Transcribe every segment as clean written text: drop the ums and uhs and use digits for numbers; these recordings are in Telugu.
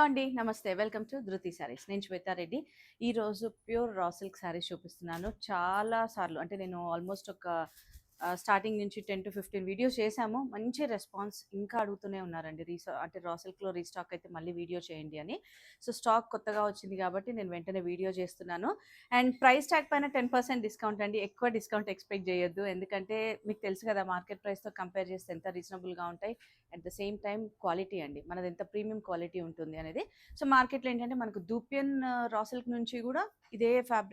అండి. నమస్తే. వెల్కమ్ టు ధృతి సారీస్. నేను శ్వేతా రెడ్డి. ఈరోజు ప్యూర్ రా సిల్క్ సారీస్ చూపిస్తున్నాను. చాలా సార్లు అంటే నేను ఆల్మోస్ట్ ఒక స్టార్టింగ్ నుంచి 10-15 వీడియోస్ చేశాము. మంచి రెస్పాన్స్ ఇంకా అడుగుతూనే ఉన్నారండి. అంటే రా సిల్క్‌లో రీస్టాక్ అయితే మళ్ళీ వీడియో చేయండి అని. సో, స్టాక్ కొత్తగా వచ్చింది కాబట్టి నేను వెంటనే వీడియో చేస్తున్నాను. అండ్ ప్రైస్ ట్యాగ్ పైన 10% డిస్కౌంట్ అండి. ఎక్కువ డిస్కౌంట్ ఎక్స్‌పెక్ట్ చేయొద్దు. ఎందుకంటే మీకు తెలుసు కదా మార్కెట్ ప్రైస్‌తో కంపేర్ చేస్తే ఎంత రీజనబుల్‌గా ఉంటాయి. At the same time quality అండి. మనది ఎంత ప్రీమియం క్వాలిటీ ఉంటుంది అనేది. సో, మార్కెట్‌లో ఏంటంటే మనకు దూపియన్ రా సిల్క్ నుంచి కూడా ఇదే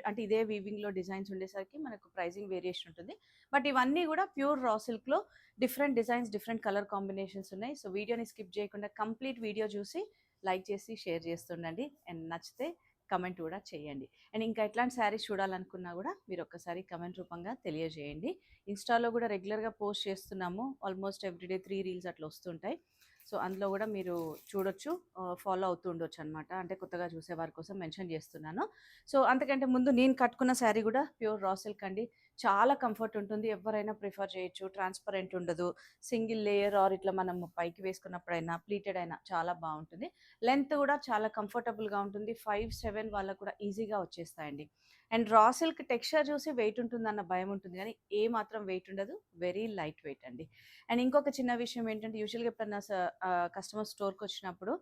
అంటే ఇదే వీవింగ్‌లో డిజైన్స్ ఉండేసరికి మనకు ప్రైజింగ్ వేరియేషన్ ఉంటుంది. బట్ ఇవన్నీ కూడా ప్యూర్ రా సిల్క్‌లో different designs, different colour combinations ఉన్నాయి. సో, వీడియోని స్కిప్ చేయకుండా కంప్లీట్ వీడియో చూసి లైక్ చేసి షేర్ చేస్తుండండి. అండ్ నచ్చితే కమెంట్ కూడా చేయండి. అండ్ ఇంకా ఎట్లాంటి శారీస్ చూడాలనుకున్నా కూడా మీరు ఒక్కసారి కమెంట్ రూపంగా తెలియజేయండి. ఇన్‌స్టాలో కూడా రెగ్యులర్‌గా పోస్ట్ చేస్తున్నాము. ఆల్మోస్ట్ ఎవ్రీడే 3 రీల్స్ అట్లా వస్తుంటాయి. సో, అందులో కూడా మీరు చూడొచ్చు. ఫాలో అవుతూ ఉండొచ్చు అనమాట. అంటే కొత్తగా చూసేవారి కోసం మెన్షన్ చేస్తున్నాను. సో, అంతకంటే ముందు నేను కట్టుకున్న శారీ కూడా ప్యూర్ రా సిల్క్ అండి. చాలా కంఫర్ట్ ఉంటుంది. ఎవరైనా ప్రిఫర్ చేయొచ్చు. ట్రాన్స్‌పరెంట్ ఉండదు. సింగిల్ లేయర్ ఆర్ ఇట్లా మనం పైకి వేసుకున్నప్పుడైనా, ప్లీటెడ్ అయినా చాలా బావుంటుంది. లెంత్ కూడా చాలా కంఫర్టబుల్‌గా ఉంటుంది. 5, 7 వాళ్ళకి కూడా ఈజీగా వచ్చేస్తాయండి. అండ్ రా సిల్క్ టెక్స్చర్ చూసి వెయిట్ ఉంటుందన్న భయం ఉంటుంది గానీ, ఏ మాత్రం వెయిట్ ఉండదు. వెరీ లైట్ వెయిట్ అండి. అండ్ ఇంకొక చిన్న విషయం ఏంటంటే యూజువల్‌గా ఎప్పుడన్నా కస్టమర్ స్టోర్‌కొచ్చినప్పుడు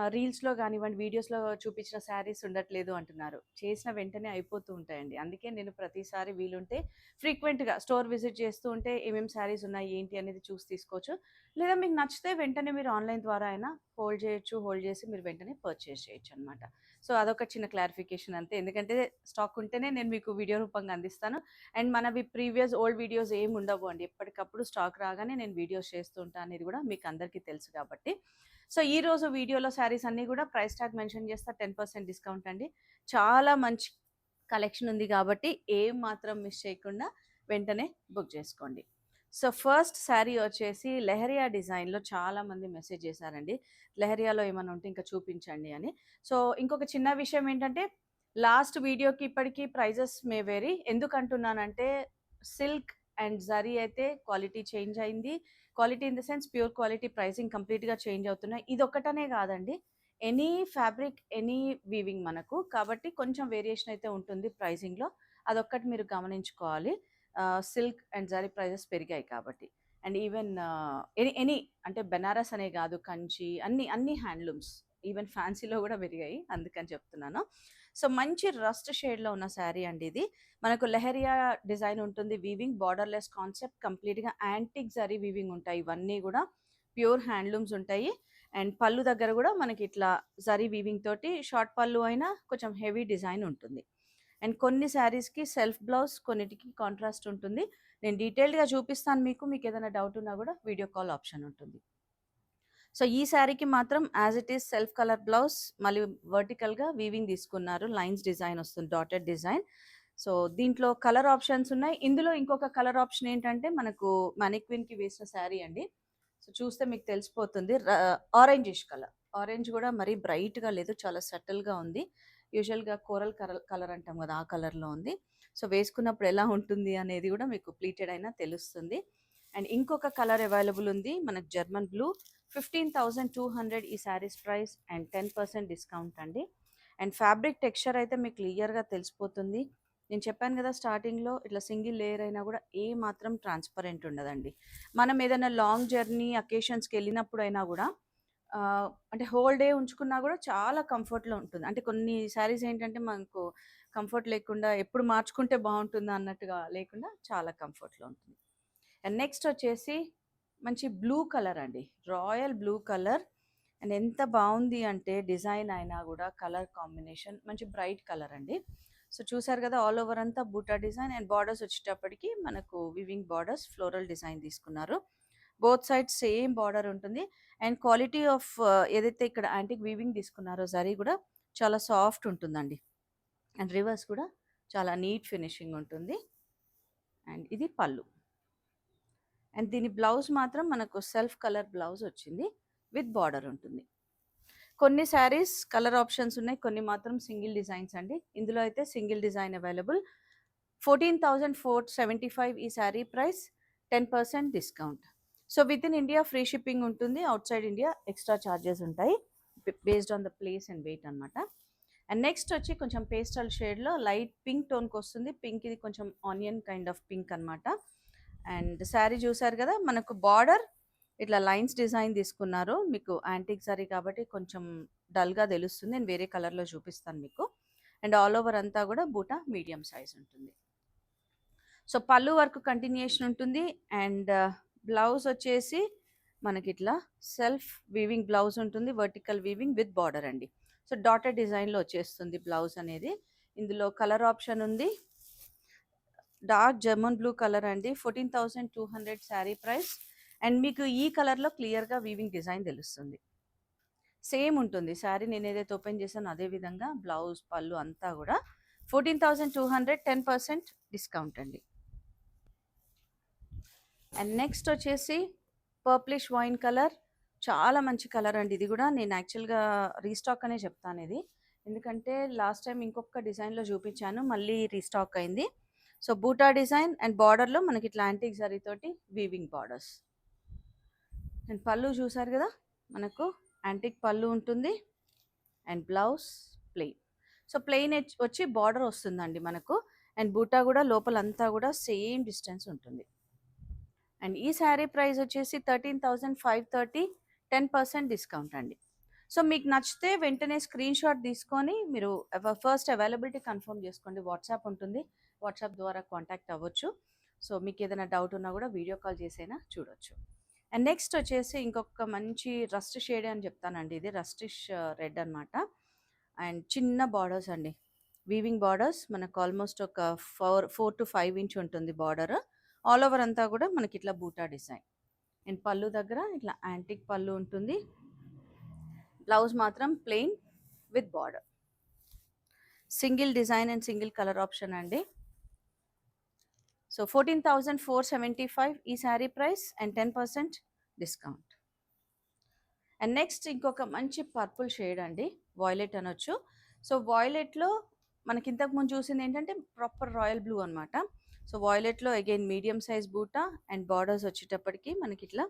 రీల్స్‌లో గానివ్వండి, వీడియోస్‌లో చూపించిన శారీస్ ఉండట్లేదు అంటున్నారు. చేసిన వెంటనే అయిపోతూ ఉంటాయండి. అందుకే నేను ప్రతిసారి వీలుంటే ఫ్రీక్వెంట్‌గా స్టోర్ విజిట్ చేస్తూ ఉంటే ఏమేమి శారీస్ ఉన్నాయి, ఏంటి అనేది చూసి తీసుకోవచ్చు. లేదా మీకు నచ్చితే వెంటనే మీరు ఆన్‌లైన్ ద్వారా అయినా హోల్డ్ చేయొచ్చు. హోల్డ్ చేసి మీరు వెంటనే పర్చేజ్ చేయొచ్చనమాట. సో, అదొక చిన్న క్లారిఫికేషన్ అంతే. ఎందుకంటే స్టాక్ ఉంటేనే నేను మీకు వీడియో రూపంగా అందిస్తాను. అండ్ మనవి ప్రీవియస్ ఓల్డ్ వీడియోస్ ఏమి ఉండవు అండి. ఎప్పటికప్పుడు స్టాక్ రాగానే నేను వీడియోస్ చేస్తూ ఉంటా అనేది కూడా మీకు అందరికీ తెలుసు కాబట్టి. సో, ఈరోజు వీడియోలో శారీస్ అన్నీ కూడా ప్రైస్ ట్యాగ్ మెన్షన్ చేస్తా 10% డిస్కౌంట్ అండి. చాలా మంచి కలెక్షన్ ఉంది కాబట్టి ఏం మాత్రం మిస్ చేయకుండా వెంటనే బుక్ చేసుకోండి. సో, ఫస్ట్ శారీ వచ్చేసి లెహరియా డిజైన్‌లో చాలామంది మెసేజ్ చేశారండి. లెహరియాలో ఏమన్నా ఉంటే ఇంకా చూపించండి అని. సో, ఇంకొక చిన్న విషయం ఏంటంటే లాస్ట్ వీడియోకి ఇప్పటికి ప్రైజెస్ మే వేరీ. ఎందుకంటున్నానంటే సిల్క్ అండ్ జరీ అయితే క్వాలిటీ చేంజ్ అయింది. Quality in the sense pure quality pricing కంప్లీట్‌గా చేంజ్ అవుతున్నాయి. ఇదొక్కటనే కాదండి. ఎనీ ఫ్యాబ్రిక్, ఎనీ వీవింగ్ మనకు. కాబట్టి కొంచెం వేరియేషన్ అయితే ఉంటుంది ప్రైసింగ్‌లో. అదొక్కటి మీరు గమనించుకోవాలి. సిల్క్ అండ్ జరీ ప్రైజెస్ పెరిగాయి కాబట్టి. అండ్ ఈవెన్ ఎనీ అంటే బెనారస్ అనే కాదు కంచి అన్ని హ్యాండ్లూమ్స్. ఈవెన్ ఫ్యాన్సీలో కూడా పెరిగాయి. అందుకని చెప్తున్నాను. సో, మంచి రస్ట్ షేడ్‌లో ఉన్న శారీ అండి ఇది. మనకు లెహరియా డిజైన్ ఉంటుంది. వీవింగ్ బార్డర్‌లెస్ కాన్సెప్ట్ కంప్లీట్‌గా యాంటిక్ జరీ వీవింగ్ ఉంటాయి. ఇవన్నీ కూడా ప్యూర్ హ్యాండ్లూమ్స్ ఉంటాయి. అండ్ పళ్ళు దగ్గర కూడా మనకి ఇట్లా జరీ వీవింగ్ తోటి షార్ట్ పళ్ళు అయినా కొంచెం హెవీ డిజైన్ ఉంటుంది. అండ్ కొన్ని శారీస్‌కి సెల్ఫ్ బ్లౌజ్, కొన్నిటికి కాంట్రాస్ట్ ఉంటుంది. నేను డీటెయిల్డ్‌గా చూపిస్తాను మీకు. మీకు ఏదైనా డౌట్ ఉన్నా కూడా వీడియో కాల్ ఆప్షన్ ఉంటుంది. సో, ఈ శారీకి మాత్రం as it is self colour blouse, మళ్ళీ వర్టికల్‌గా వీవింగ్ తీసుకున్నారు. లైన్స్ డిజైన్ వస్తుంది. Dotted design. సో, దీంట్లో కలర్ ఆప్షన్స్ ఉన్నాయి. ఇందులో ఇంకొక కలర్ ఆప్షన్ ఏంటంటే మనకు మానిక్విన్‌కి వేసిన శారీ అండి. సో, చూస్తే మీకు తెలిసిపోతుంది. Orangish colour. ఆరెంజ్ కూడా మరీ బ్రైట్‌గా లేదు. చాలా సటిల్‌గా ఉంది. యూజువల్‌గా కోరల్ కలర్ అంటాం కదా! ఆ కలర్‌లో ఉంది. సో, వేసుకున్నప్పుడు ఎలా ఉంటుంది అనేది కూడా మీకు ప్లీటెడ్ అయినా తెలుస్తుంది. అండ్ ఇంకొక కలర్ అవైలబుల్ ఉంది. మనకు జర్మన్ బ్లూ. 15,200 ఈ శారీస్ ప్రైస్ అండ్ 10% డిస్కౌంట్ అండి. అండ్ ఫ్యాబ్రిక్ టెక్స్చర్ అయితే మీకు క్లియర్‌గా తెలిసిపోతుంది. నేను చెప్పాను కదా స్టార్టింగ్‌లో ఇట్లా సింగిల్ లేయర్ అయినా కూడా ఏ మాత్రం ట్రాన్స్‌పరెంట్ ఉండదండి. మనం ఏదైనా లాంగ్ జర్నీ అకేషన్స్‌కి వెళ్ళినప్పుడైనా కూడా అంటే హోల్ డే ఉంచుకున్నా కూడా చాలా కంఫర్ట్‌లో ఉంటుంది. అంటే కొన్ని శారీస్ ఏంటంటే మనకు కంఫర్ట్ లేకుండా ఎప్పుడు మార్చుకుంటే బాగుంటుందా అన్నట్టుగా లేకుండా చాలా కంఫర్ట్‌లో ఉంటుంది. అండ్ నెక్స్ట్ వచ్చేసి మంచి బ్లూ కలర్ అండి. Royal blue colour. అండ్ ఎంత బావుంది అంటే డిజైన్ అయినా గూడా కలర్ కాంబినేషన్ మంచి బ్రైట్ కలర్ అండి. సో, చూసారు గదా! ఆల్ ఓవర్ అంతా బూటా డిజైన్ అండ్ బార్డర్స్ వచ్చేటప్పటికి మనకు వివింగ్ బార్డర్స్ ఫ్లోరల్ డిజైన్ తీసుకున్నారు. బోత్ సైడ్స్ సేమ్ బార్డర్ ఉంటుంది. అండ్ క్వాలిటీ ఆఫ్ ఏదైతే ఇక్కడ యాంటిక్ వీవింగ్ తీసుకున్నారో జరీ గూడా చాలా సాఫ్ట్ ఉంటుందండి. అండ్ రివర్స్ కూడా చాలా నీట్ ఫినిషింగ్ ఉంటుంది. అండ్ ఇది పళ్ళు. అండ్ దీని బ్లౌజ్ మాత్రం మనకు సెల్ఫ్ కలర్ బ్లౌజ్ వచ్చింది. విత్ బార్డర్ ఉంటుంది. కొన్ని శారీస్ కలర్ ఆప్షన్స్ ఉన్నాయి. కొన్ని మాత్రం సింగిల్ డిజైన్స్ అండి. ఇందులో అయితే సింగిల్ డిజైన్ అవైలబుల్. 14,475 ఈ sari price. 10% discount. So, with in India free shipping ఉంటుంది. Outside India extra charges ఉంటాయి. Based on the place and weight అనమాట. అండ్ నెక్స్ట్ వచ్చి కొంచెం పేస్టల్ షేడ్లో లైట్ పింక్ టోన్కి వస్తుంది. పింక్ ఇది కొంచెం ఆనియన్ కైండ్ ఆఫ్ పింక్ అనమాట. అండ్ శారీ చూసారు కదా, మనకు బార్డర్ ఇట్లా లైన్స్ డిజైన్ తీసుకున్నారు. మీకు యాంటిక్ సారీ కాబట్టి కొంచెం డల్గా తెలుస్తుంది, నేను వేరే కలర్లో చూపిస్తాను మీకు. అండ్ ఆల్ ఓవర్ అంతా కూడా బూటా మీడియం సైజ్ ఉంటుంది. సో పళ్ళు వర్క్ కంటిన్యూషన్ ఉంటుంది. అండ్ బ్లౌజ్ వచ్చేసి మనకి ఇట్లా సెల్ఫ్ వీవింగ్ బ్లౌజ్ ఉంటుంది, వర్టికల్ వీవింగ్ విత్ బార్డర్ అండి. సో డాటర్ డిజైన్లో వచ్చేస్తుంది బ్లౌజ్ అనేది. ఇందులో కలర్ ఆప్షన్ ఉంది, డార్క్ జర్మన్ బ్లూ కలర్ అండి. 14,200 శారీ ప్రైస్. అండ్ మీకు ఈ కలర్లో క్లియర్గా వీవింగ్ డిజైన్ తెలుస్తుంది. సేమ్ ఉంటుంది శారీ, నేను ఏదైతే ఓపెన్ చేశానో అదే విధంగా బ్లౌజ్ పళ్ళు అంతా కూడా 14,200, 10% డిస్కౌంట్ అండి. అండ్ నెక్స్ట్ వచ్చేసి పర్ప్లిష్ వైన్ కలర్, చాలా మంచి కలర్ అండి. ఇది కూడా నేను యాక్చువల్గా రీస్టాక్ అనే చెప్తాను ఇది, ఎందుకంటే లాస్ట్ టైం ఇంకొక డిజైన్లో చూపించాను, మళ్ళీ రీస్టాక్ అయింది. సో బూటా డిజైన్ అండ్ బార్డర్లో మనకి ఇట్లా యాంటిక్ జరీ తోటి వీవింగ్ బార్డర్స్. అండ్ పళ్ళు చూసారు కదా, మనకు యాంటిక్ పళ్ళు ఉంటుంది and blouse plain. So plain వచ్చి బార్డర్ వస్తుందండి మనకు. అండ్ బూటా కూడా లోపలంతా కూడా సేమ్ డిస్టెన్స్ ఉంటుంది. అండ్ ఈ శారీ ప్రైస్ వచ్చేసి 13,530, 10% డిస్కౌంట్ అండి. సో మీకు నచ్చితే వెంటనే స్క్రీన్ షాట్ తీసుకొని మీరు ఫస్ట్ అవైలబిలిటీ కన్ఫర్మ్ చేసుకోండి. వాట్సాప్ ఉంటుంది, వాట్సాప్ ద్వారా కాంటాక్ట్ అవ్వచ్చు. సో మీకు ఏదైనా డౌట్ ఉన్నా కూడా వీడియో కాల్ చేసైనా చూడొచ్చు. అండ్ నెక్స్ట్ వచ్చేసి ఇంకొక మంచి రస్ట్ షేడ్ అని చెప్తానండి. ఇది రస్టిష్ రెడ్ అనమాట. అండ్ చిన్న బార్డర్స్ అండి, వీవింగ్ బార్డర్స్ మనకు ఆల్మోస్ట్ ఒక 4 to 5 ఇంచ్ ఉంటుంది బార్డర్. ఆల్ ఓవర్ అంతా కూడా మనకి ఇట్లా బూటా డిజైన్. అండ్ పళ్ళు దగ్గర ఇట్లా యాంటిక్ పళ్ళు ఉంటుంది. బ్లౌజ్ మాత్రం plain with border. Single design and single colour option అండి. సో 14,475 ఈ sari price and 10% discount. And next ఇంకొక మంచి పర్పుల్ షేడ్ అండి, వాయిలెట్ అనొచ్చు. సో వాయిలెట్లో మనకి ఇంతకుముందు చూసింది ఏంటంటే ప్రాపర్ రాయల్ బ్లూ అనమాట. సో వాయిలెట్లో అగైన్ మీడియం సైజ్ బూటా అండ్ బార్డర్స్ వచ్చేటప్పటికి మనకి ఇట్లా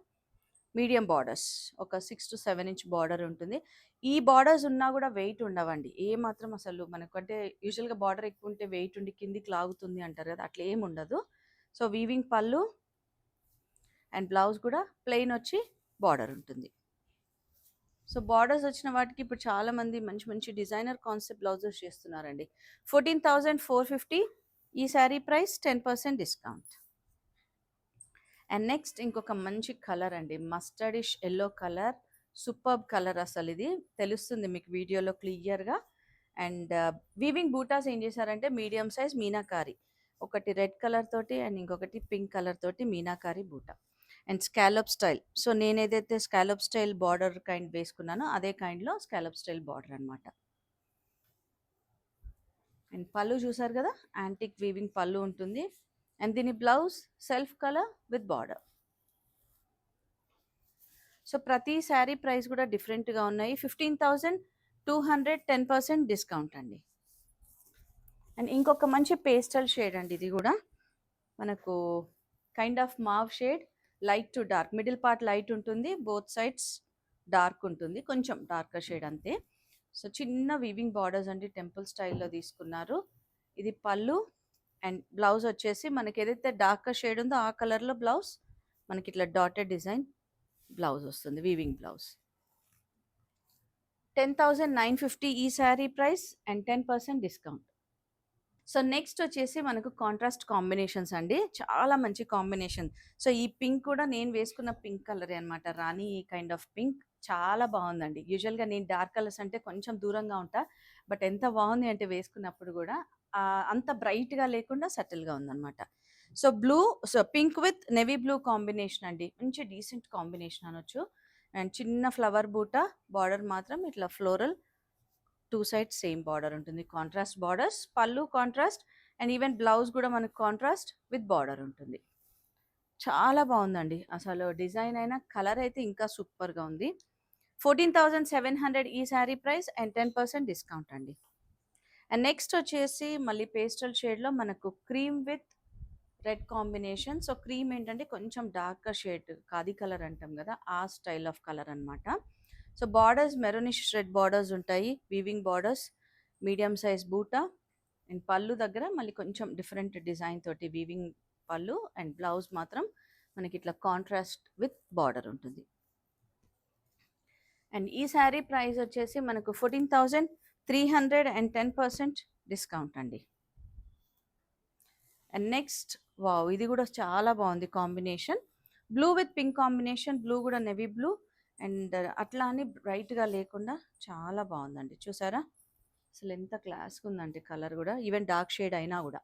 మీడియం బార్డర్స్, ఒక 6 to 7 ఇంచ్ బార్డర్ ఉంటుంది. ఈ బార్డర్స్ ఉన్నా కూడా వెయిట్ ఉండవండి ఏ మాత్రం. అసలు మనకంటే యూజువల్గా బార్డర్ ఎక్కువ ఉంటే వెయిట్ ఉండి కిందికి లాగుతుంది అంటారు కదా, అట్లా ఏమి ఉండదు. సో వీవింగ్ పళ్ళు అండ్ బ్లౌజ్ కూడా ప్లెయిన్ వచ్చి బార్డర్ ఉంటుంది. సో బార్డర్స్ వచ్చిన వాటికి ఇప్పుడు చాలామంది మంచి మంచి డిజైనర్ కాన్సెప్ట్ బ్లౌజెస్ చేస్తున్నారండి. 14,450 ఈ sari price, 10% discount. And next ఇంకొక మంచి కలర్ అండి, mustardish yellow colour, superb colour. అసలు ఇది తెలుస్తుంది మీకు వీడియోలో క్లియర్గా. అండ్ వీవింగ్ బూటాస్ ఏం చేశారంటే మీడియం సైజ్ మీనాకారి, ఒకటి రెడ్ కలర్ తోటి అండ్ ఇంకొకటి పింక్ కలర్ తోటి మీనాకారి బూటా అండ్ స్కాలప్ స్టైల్. సో నేను ఏదైతే స్కాలప్ స్టైల్ బార్డర్ కైండ్ వేసుకున్నానో అదే కైండ్లో స్కాలప్ స్టైల్ బార్డర్ అనమాట. అండ్ పళ్ళు చూసారు కదా, యాంటిక్ వీవింగ్ పళ్ళు ఉంటుంది. అండ్ దీని blouse self colour with border. So ప్రతి శారీ ప్రైస్ కూడా డిఫరెంట్గా ఉన్నాయి. 15,200, 10% డిస్కౌంట్ అండి. అండ్ ఇంకొక మంచి పేస్టల్ షేడ్ అండి, ఇది కూడా మనకు kind of mauve shade, light to dark, middle part light ఉంటుంది, బోత్ సైడ్స్ డార్క్ ఉంటుంది, కొంచెం డార్కర్ షేడ్ అంతే. సో చిన్న వీవింగ్ బార్డర్స్ అండి, టెంపుల్ స్టైల్లో తీసుకున్నారు. ఇది పళ్ళు అండ్ బ్లౌజ్ వచ్చేసి మనకి ఏదైతే డార్కర్ షేడ్ ఉందో ఆ కలర్లో బ్లౌజ్ మనకి ఇట్లా డాటెడ్ డిజైన్ బ్లౌజ్ వస్తుంది, వీవింగ్ బ్లౌజ్. 10,950 ఈ sari price and 10% discount. So next వచ్చేసి మనకు కాంట్రాస్ట్ కాంబినేషన్స్ అండి, చాలా మంచి కాంబినేషన్. సో ఈ పింక్ కూడా నేను వేసుకున్న పింక్ కలరే అనమాట, రాణి కైండ్ ఆఫ్ పింక్, చాలా బాగుందండి. యూజువల్గా నేను డార్క్ కలర్స్ అంటే కొంచెం దూరంగా ఉంటా, బట్ ఎంత బాగుంది అంటే వేసుకున్నప్పుడు కూడా అంత బ్రైట్గా లేకుండా సటిల్గా ఉందన్నమాట. So blue, so pink with navy blue combination అండి, మంచి డీసెంట్ కాంబినేషన్ అనొచ్చు. అండ్ చిన్న ఫ్లవర్ బూటా, బార్డర్ మాత్రం ఇట్లా ఫ్లోరల్, 2 సైడ్స్ సేమ్ బార్డర్ ఉంటుంది, కాంట్రాస్ట్ బార్డర్స్. పళ్ళు కాంట్రాస్ట్ అండ్ ఈవెన్ బ్లౌజ్ కూడా మనకు కాంట్రాస్ట్ విత్ బార్డర్ ఉంటుంది. చాలా బాగుందండి అసలు, డిజైన్ అయినా కలర్ అయితే ఇంకా సూపర్గా ఉంది. 14,700 ఈ శారీ ప్రైస్ అండ్ 10% డిస్కౌంట్ అండి. అండ్ నెక్స్ట్ వచ్చేసి మళ్ళీ పేస్టల్ షేడ్లో మనకు cream with red combination. So cream ఏంటంటే కొంచెం డార్కర్ షేడ్, ఖాదీ కలర్ అంటాం కదా, ఆ స్టైల్ ఆఫ్ కలర్ అనమాట. So borders maroonish red borders ఉంటాయి, వీవింగ్ బార్డర్స్, మీడియం సైజ్ బూటా అండ్ పళ్ళు దగ్గర మళ్ళీ కొంచెం డిఫరెంట్ డిజైన్ తోటి వీవింగ్ పళ్ళు అండ్ బ్లౌజ్ మాత్రం మనకి ఇట్లా కాంట్రాస్ట్ విత్ బార్డర్ ఉంటుంది. అండ్ ఈ శారీ ప్రైస్ వచ్చేసి మనకు 14,300 అండ్ 10% డిస్కౌంట్ అండి. అండ్ నెక్స్ట్ వావ్, ఇది కూడా చాలా బాగుంది combination, blue with pink combination, blue కూడా నెవీ బ్లూ అండ్ అట్లా అని బ్రైట్గా లేకుండా చాలా బాగుందండి. చూసారా అసలు ఎంత క్లాస్గా ఉందంటే కలర్ కూడా, ఈవెన్ డార్క్ షేడ్ అయినా కూడా.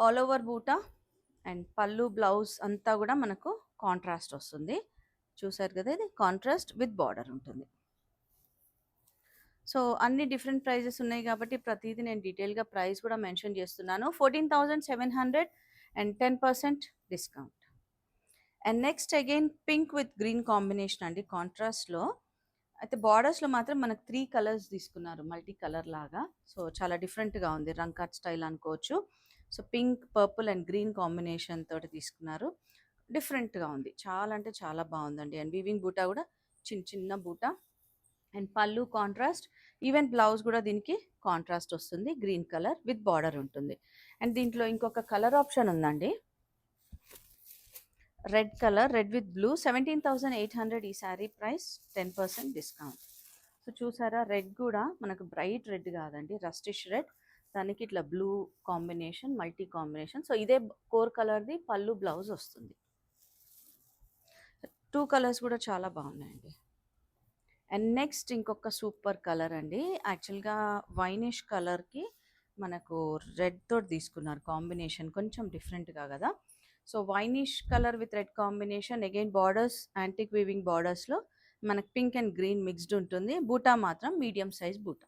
ఆల్ ఓవర్ బూటా అండ్ పళ్ళు బ్లౌజ్ అంతా కూడా మనకు కాంట్రాస్ట్ వస్తుంది. చూసారు కదా, ఇది కాంట్రాస్ట్ విత్ బార్డర్ ఉంటుంది. సో అన్ని డిఫరెంట్ ప్రైజెస్ ఉన్నాయి కాబట్టి ప్రతిదీ నేను డీటెయిల్గా ప్రైస్ కూడా మెన్షన్ చేస్తున్నాను. 14,700 and 10% discount. And next again pink with green combination అండి కాంట్రాస్ట్లో. అయితే బార్డర్స్లో మాత్రం మనకు 3 కలర్స్ తీసుకున్నారు, మల్టీ కలర్ లాగా. సో చాలా డిఫరెంట్గా ఉంది, రంకాట్ స్టైల్ అనుకోవచ్చు. So pink, purple and green combination తోటి తీసుకున్నారు. డిఫరెంట్గా ఉంది, చాలా అంటే చాలా బాగుందండి. అండ్ వీవింగ్ బూటా కూడా చిన్న చిన్న బూటా అండ్ పళ్ళు కాంట్రాస్ట్, ఈవెన్ బ్లౌజ్ కూడా దీనికి కాంట్రాస్ట్ వస్తుంది, గ్రీన్ కలర్ విత్ బార్డర్ ఉంటుంది. అండ్ దీంట్లో ఇంకొక కలర్ ఆప్షన్ ఉందండి, red colour, red with blue. 17,800 ఈ శారీ ప్రైస్, 10% డిస్కౌంట్. సో చూసారా, రెడ్ కూడా మనకు బ్రైట్ రెడ్ కాదండి, రస్టిష్ రెడ్, దానికి ఇట్లా blue combination, multi combination. So ఇదే కోర్ కలర్ది పళ్ళు బ్లౌజ్ వస్తుంది. 2 కలర్స్ కూడా చాలా బాగున్నాయండి. అండ్ నెక్స్ట్ ఇంకొక సూపర్ కలర్ అండి, యాక్చువల్గా వైనిష్ కలర్కి మనకు రెడ్ తోటి తీసుకున్నారు కాంబినేషన్, కొంచెం డిఫరెంట్గా కదా. So winish colour with red combination, again borders antique weaving బార్డర్స్లో మనకు పింక్ అండ్ గ్రీన్ మిక్స్డ్ ఉంటుంది. బూటా మాత్రం medium size buta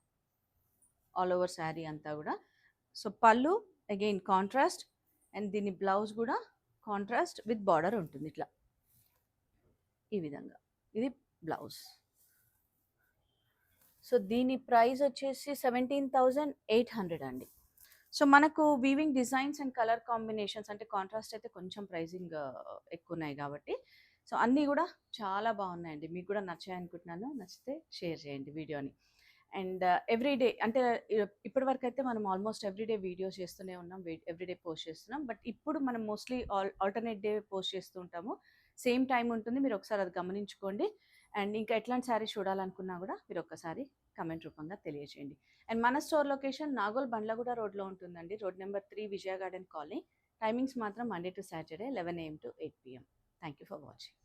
all over sari అంతా కూడా. సో పళ్ళు అగైన్ కాంట్రాస్ట్ అండ్ దీని బ్లౌజ్ కూడా కాంట్రాస్ట్ విత్ బార్డర్ ఉంటుంది ఇట్లా, ఈ విధంగా. ఇది బ్లౌజ్. సో దీని ప్రైస్ వచ్చేసి 17,800 అండి. సో మనకు weaving designs and colour combinations అంటే కాంట్రాస్ట్ అయితే కొంచెం ప్రైజింగ్ ఎక్కువ ఉన్నాయి కాబట్టి, సో అన్నీ కూడా చాలా బాగున్నాయండి. మీకు కూడా నచ్చాయి అనుకుంటున్నాను. నచ్చితే షేర్ చేయండి వీడియోని. అండ్ ఎవ్రీడే అంటే ఇప్పటి వరకు అయితే మనం ఆల్మోస్ట్ ఎవ్రీడే వీడియోస్ చేస్తూనే ఉన్నాం, ఎవ్రీడే పోస్ట్ చేస్తున్నాం. బట్ ఇప్పుడు మనం మోస్ట్లీ ఆల్టర్నేట్ డే పోస్ట్ చేస్తూ ఉంటాము, సేమ్ టైం ఉంటుంది. మీరు ఒకసారి అది గమనించుకోండి. అండ్ ఇంకా ఎట్లాంటి శారీస్ చూడాలనుకున్నా కూడా మీరు ఒక్కసారి కమెంట్ రూపంగా తెలియజేయండి. అండ్ మన స్టోర్ లొకేషన్ నాగోల్ బండ్లగూడ రోడ్లో ఉంటుందండి, రోడ్ నెంబర్ 3, విజయ గార్డెన్ కాలనీ. టైమింగ్స్ మాత్రం Monday to Saturday 11 AM to 8 PM. Thank you for watching.